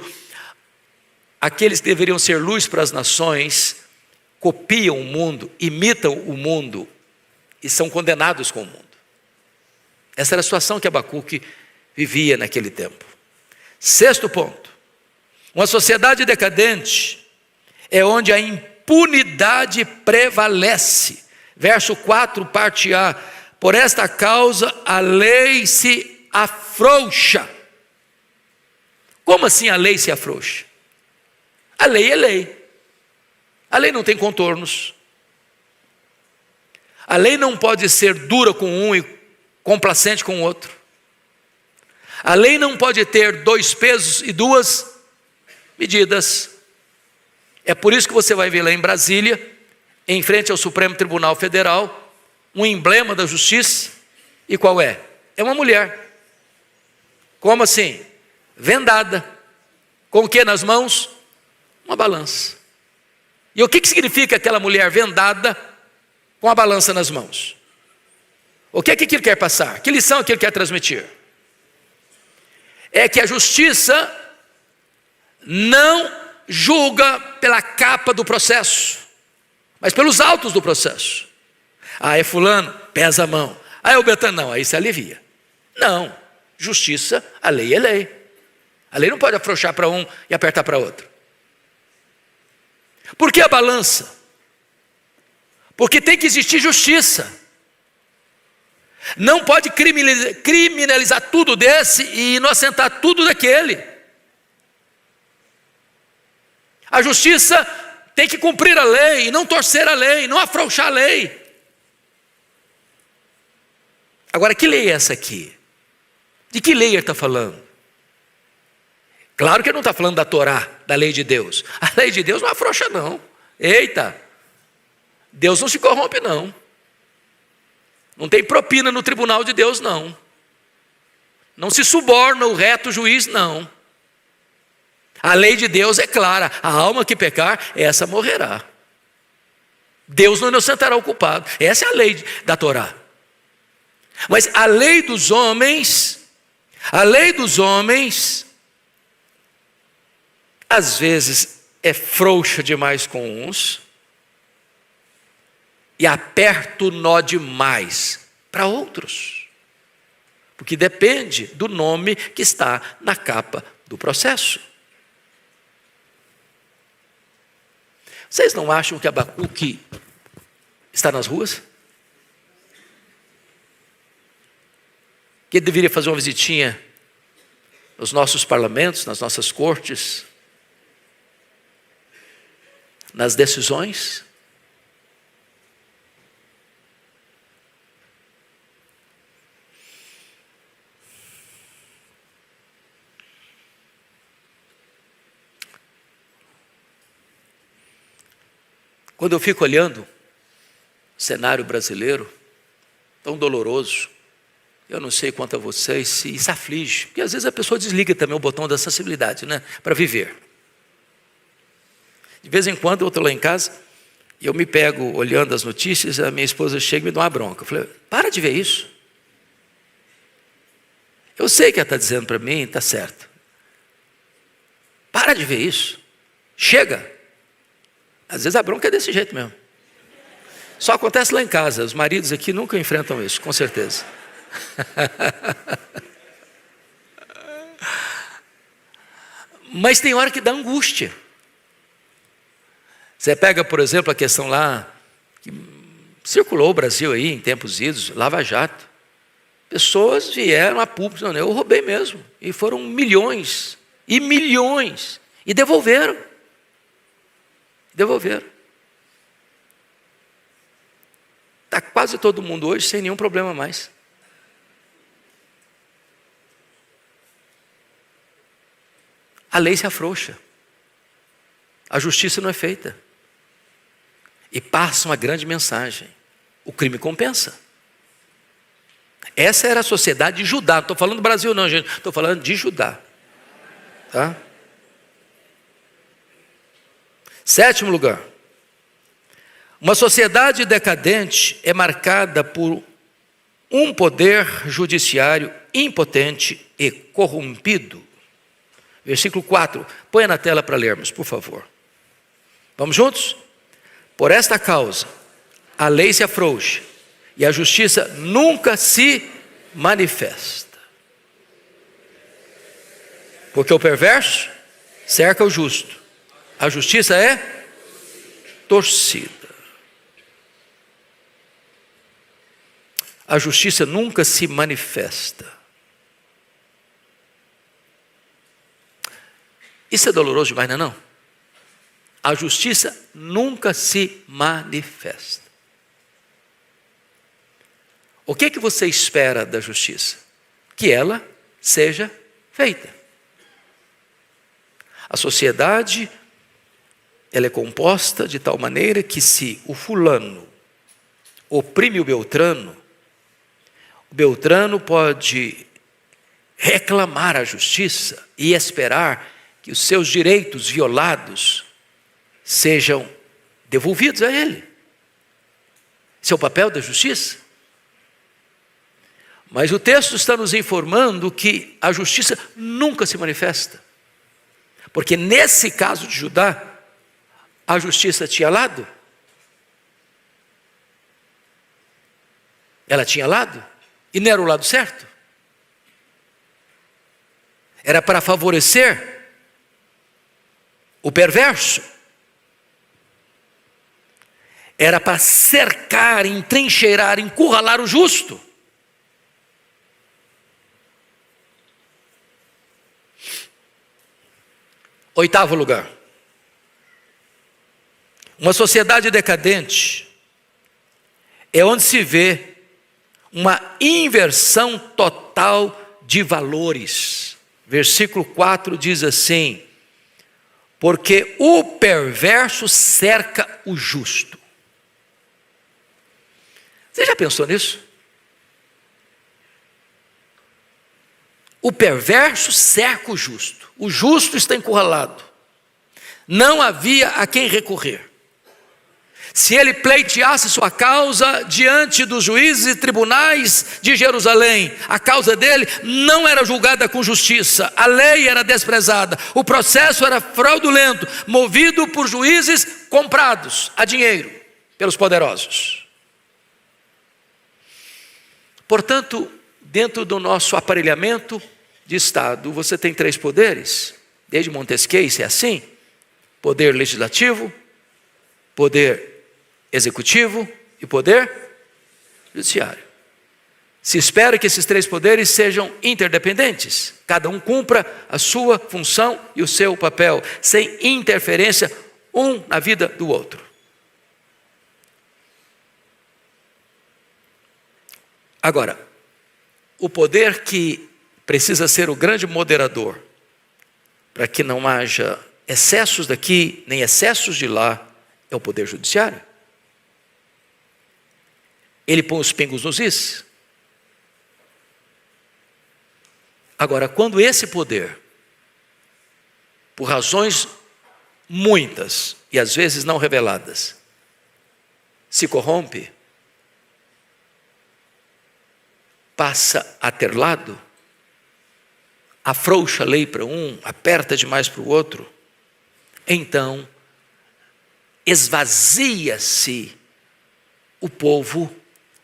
aqueles que deveriam ser luz para as nações copiam o mundo, imitam o mundo e são condenados com o mundo. Essa era a situação que Abacuque vivia naquele tempo. Sexto ponto. Uma sociedade decadente é onde a impunidade prevalece. Verso 4, parte A. Por esta causa a lei se afrouxa. Como assim a lei se afrouxa? A lei é lei. A lei não tem contornos. A lei não pode ser dura com um e complacente com o outro. A lei não pode ter dois pesos e duas medidas. É por isso que você vai ver lá em Brasília, em frente ao Supremo Tribunal Federal, um emblema da justiça. E qual é? É uma mulher. Como assim? Vendada. Com o que nas mãos? Uma balança. E o que significa aquela mulher vendada com a balança nas mãos? O que é que ele quer passar? Que lição é que ele quer transmitir? É que a justiça não julga pela capa do processo, mas pelos autos do processo. Ah, é fulano, pesa a mão. Ah, é o Betano, não, aí se alivia. Não, justiça, a lei é lei. A lei não pode afrouxar para um e apertar para outro. Por que a balança? Porque tem que existir justiça. Não pode criminalizar tudo desse e inocentar tudo daquele. A justiça tem que cumprir a lei, não torcer a lei, não afrouxar a lei. Agora, que lei é essa aqui? De que lei ele está falando? Claro que ele não está falando da Torá, da lei de Deus. A lei de Deus não afrouxa não. Eita, Deus não se corrompe não. Não tem propina no tribunal de Deus não. Não se suborna o reto juiz não. A lei de Deus é clara, a alma que pecar, essa morrerá. Deus não inocentará o culpado. Essa é a lei da Torá. Mas a lei dos homens, às vezes é frouxa demais com uns e aperta o nó demais para outros. Porque depende do nome que está na capa do processo. Vocês não acham que Abacuque está nas ruas? que ele deveria fazer uma visitinha nos nossos parlamentos, nas nossas cortes, nas decisões. Quando eu fico olhando o cenário brasileiro, tão doloroso, eu não sei quanto a vocês, se isso aflige, porque às vezes a pessoa desliga também o botão da sensibilidade, né, para viver. De vez em quando eu estou lá em casa, e eu me pego olhando as notícias, a minha esposa chega e me dá uma bronca. Eu falei, para de ver isso. Eu sei que ela está dizendo para mim, está certo. Para de ver isso. Chega. Às vezes a bronca é desse jeito mesmo. Só acontece lá em casa, os maridos aqui nunca enfrentam isso, com certeza. Mas tem hora que dá angústia. Você pega, por exemplo, a questão lá, que circulou o Brasil aí em tempos idos, Lava Jato. Pessoas vieram a público, não, eu roubei mesmo. E foram milhões, e milhões, e devolveram. Devolveram. Está quase todo mundo hoje sem nenhum problema mais. A lei se afrouxa. A justiça não é feita. E passa uma grande mensagem. O crime compensa. Essa era a sociedade de Judá. Não estou falando do Brasil não, gente. Estou falando de Judá. Tá? 7º lugar. Uma sociedade decadente é marcada por um poder judiciário impotente e corrompido. Versículo 4. Põe na tela para lermos, por favor. Vamos juntos? Por esta causa, a lei se afrouxa e a justiça nunca se manifesta. Porque o perverso cerca o justo. A justiça é torcida. A justiça nunca se manifesta. Isso é doloroso demais, não é não? A justiça nunca se manifesta. O que você espera da justiça? Que ela seja feita. A sociedade, ela é composta de tal maneira que se o fulano oprime o Beltrano pode reclamar a justiça e esperar que os seus direitos violados sejam devolvidos a ele. Esse é o papel da justiça. Mas o texto está nos informando que a justiça nunca se manifesta. Porque nesse caso de Judá, a justiça tinha lado. Ela tinha lado. E não era o lado certo. Era para favorecer o perverso. Era para cercar, entrincheirar, encurralar o justo. Oitavo lugar. Uma sociedade decadente é onde se vê uma inversão total de valores. Versículo 4 diz assim: porque o perverso cerca o justo. Você já pensou nisso? O perverso cerca o justo está encurralado. Não havia a quem recorrer. Se ele pleiteasse sua causa diante dos juízes e tribunais de Jerusalém, a causa dele não era julgada com justiça, a lei era desprezada, o processo era fraudulento, movido por juízes comprados a dinheiro pelos poderosos. Portanto, dentro do nosso aparelhamento de Estado, você tem 3 poderes, desde Montesquieu, isso é assim: poder legislativo, poder executivo e poder judiciário. Se espera que esses três poderes sejam interdependentes, cada um cumpra a sua função e o seu papel, sem interferência um na vida do outro. Agora, o poder que precisa ser o grande moderador, para que não haja excessos daqui, nem excessos de lá, é o poder judiciário. Ele põe os pingos nos is. Agora, quando esse poder, por razões muitas e às vezes não reveladas, se corrompe, passa a ter lado, afrouxa a lei para um, aperta demais para o outro, então esvazia-se o povo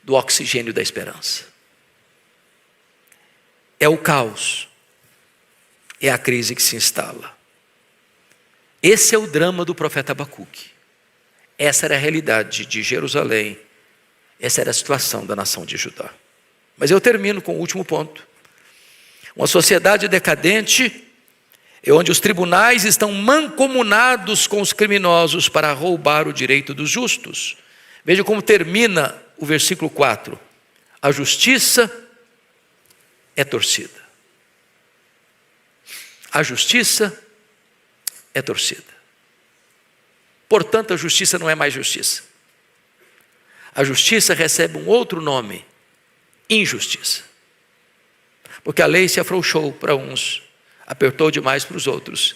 do oxigênio da esperança. É o caos, é a crise que se instala. Esse é o drama do profeta Abacuque. Essa era a realidade de Jerusalém, essa era a situação da nação de Judá. Mas eu termino com o último ponto. Uma sociedade decadente é onde os tribunais estão mancomunados com os criminosos para roubar o direito dos justos. Veja como termina o versículo 4. A justiça é torcida. A justiça é torcida. Portanto, a justiça não é mais justiça. A justiça recebe um outro nome: injustiça. Porque a lei se afrouxou para uns, apertou demais para os outros.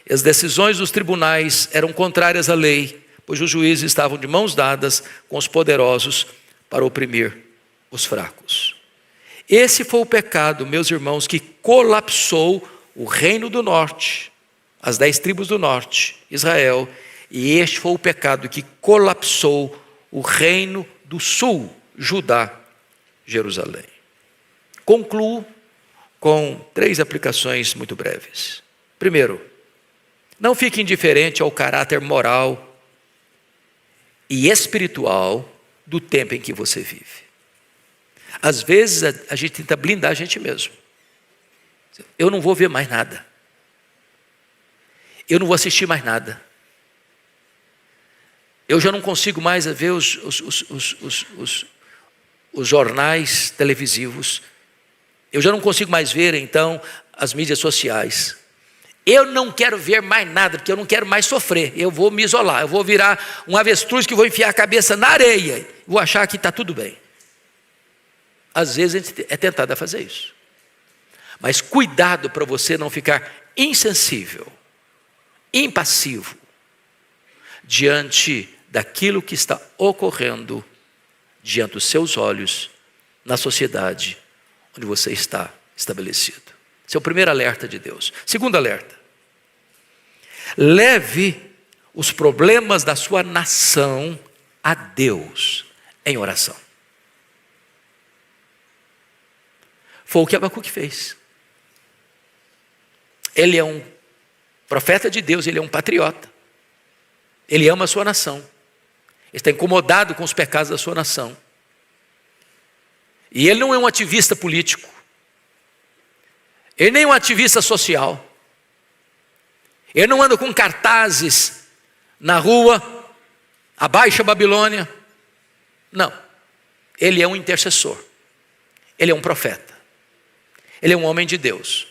E as decisões dos tribunais eram contrárias à lei, pois os juízes estavam de mãos dadas com os poderosos para oprimir os fracos. Esse foi o pecado, meus irmãos, que colapsou o reino do norte, as 10 tribos do norte, Israel, e este foi o pecado que colapsou o reino do sul, Judá, Jerusalém. Concluo com 3 aplicações muito breves. Primeiro, não fique indiferente ao caráter moral e espiritual do tempo em que você vive. Às vezes a gente tenta blindar a gente mesmo. Eu não vou ver mais nada. Eu não vou assistir mais nada. Eu já não consigo mais ver os jornais televisivos. Eu já não consigo mais ver, então, as mídias sociais. Eu não quero ver mais nada, porque eu não quero mais sofrer. Eu vou me isolar, eu vou virar um avestruz que vou enfiar a cabeça na areia. Vou achar que está tudo bem. Às vezes a gente é tentado a fazer isso. Mas cuidado para você não ficar insensível, impassivo, diante daquilo que está ocorrendo diante dos seus olhos na sociedade onde você está estabelecido. Esse é o primeiro alerta de Deus. Segundo alerta: leve os problemas da sua nação a Deus em oração. Foi o que Abacuque fez. Ele é um profeta de Deus, ele é um patriota. Ele ama a sua nação. Ele está incomodado com os pecados da sua nação. E ele não é um ativista político. Ele nem é um ativista social. Ele não anda com cartazes na rua, abaixa a Babilônia. Não. Ele é um intercessor. Ele é um profeta. Ele é um homem de Deus.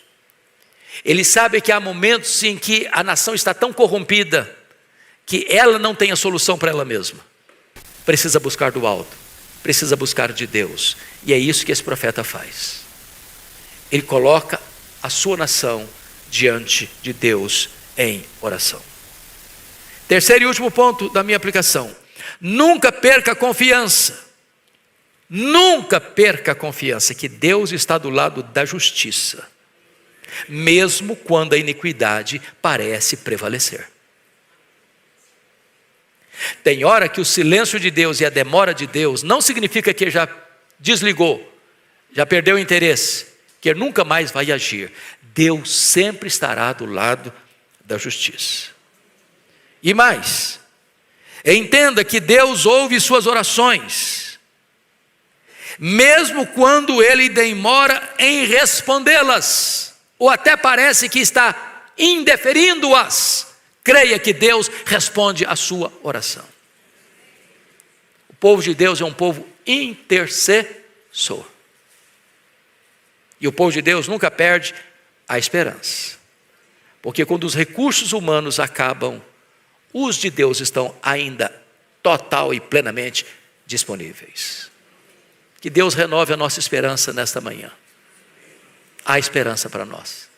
Ele sabe que há momentos em que a nação está tão corrompida que ela não tem a solução para ela mesma. Precisa buscar do alto, precisa buscar de Deus. E é isso que esse profeta faz. Ele coloca a sua nação diante de Deus em oração. Terceiro e último ponto da minha aplicação: nunca perca a confiança. Nunca perca a confiança que Deus está do lado da justiça, mesmo quando a iniquidade parece prevalecer. Tem hora que o silêncio de Deus e a demora de Deus não significa que ele já desligou, já perdeu o interesse, que ele nunca mais vai agir. Deus sempre estará do lado da justiça. E mais, entenda que Deus ouve suas orações. mesmo quando ele demora em respondê-las, ou até parece que está indeferindo-as, creia que Deus responde a sua oração. O povo de Deus é um povo intercessor. E o povo de Deus nunca perde a esperança. Porque quando os recursos humanos acabam, os de Deus estão ainda total e plenamente disponíveis. Que Deus renove a nossa esperança nesta manhã. Há esperança para nós.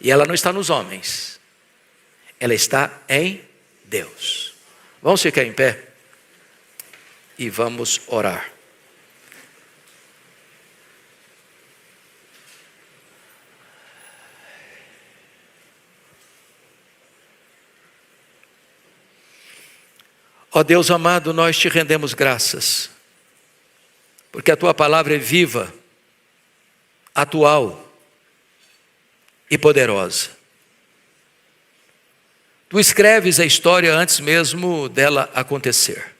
E ela não está nos homens. Ela está em Deus. Vamos ficar em pé e vamos orar. Ó Deus amado, nós te rendemos graças, porque a tua palavra é viva, atual e poderosa. Tu escreves a história antes mesmo dela acontecer.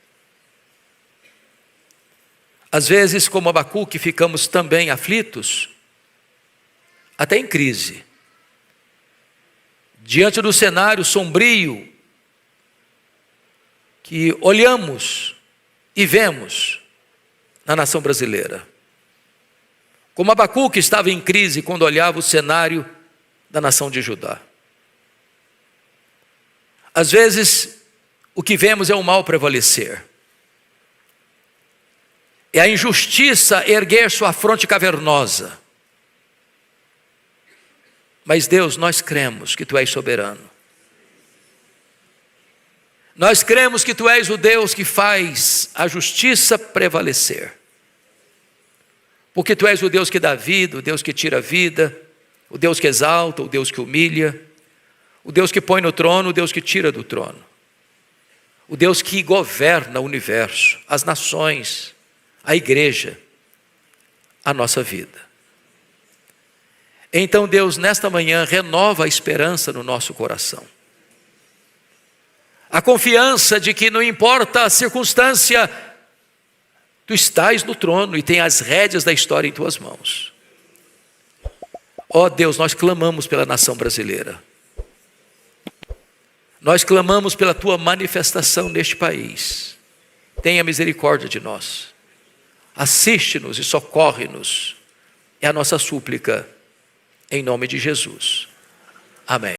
Às vezes, como Abacuque, ficamos também aflitos, até em crise, diante do cenário sombrio que olhamos e vemos na nação brasileira. Como Abacuque estava em crise quando olhava o cenário da nação de Judá. Às vezes, o que vemos é o mal prevalecer. É a injustiça erguer sua fronte cavernosa. Mas Deus, nós cremos que Tu és soberano. Nós cremos que Tu és o Deus que faz a justiça prevalecer. Porque Tu és o Deus que dá vida, o Deus que tira a vida, o Deus que exalta, o Deus que humilha, o Deus que põe no trono, o Deus que tira do trono. O Deus que governa o universo, as nações, a igreja, a nossa vida. Então Deus, nesta manhã, renova a esperança no nosso coração. A confiança de que não importa a circunstância, Tu estás no trono e tem as rédeas da história em Tuas mãos. Ó Deus, nós clamamos pela nação brasileira. Nós clamamos pela Tua manifestação neste país. Tenha misericórdia de nós. Assiste-nos e socorre-nos. É a nossa súplica, em nome de Jesus. Amém.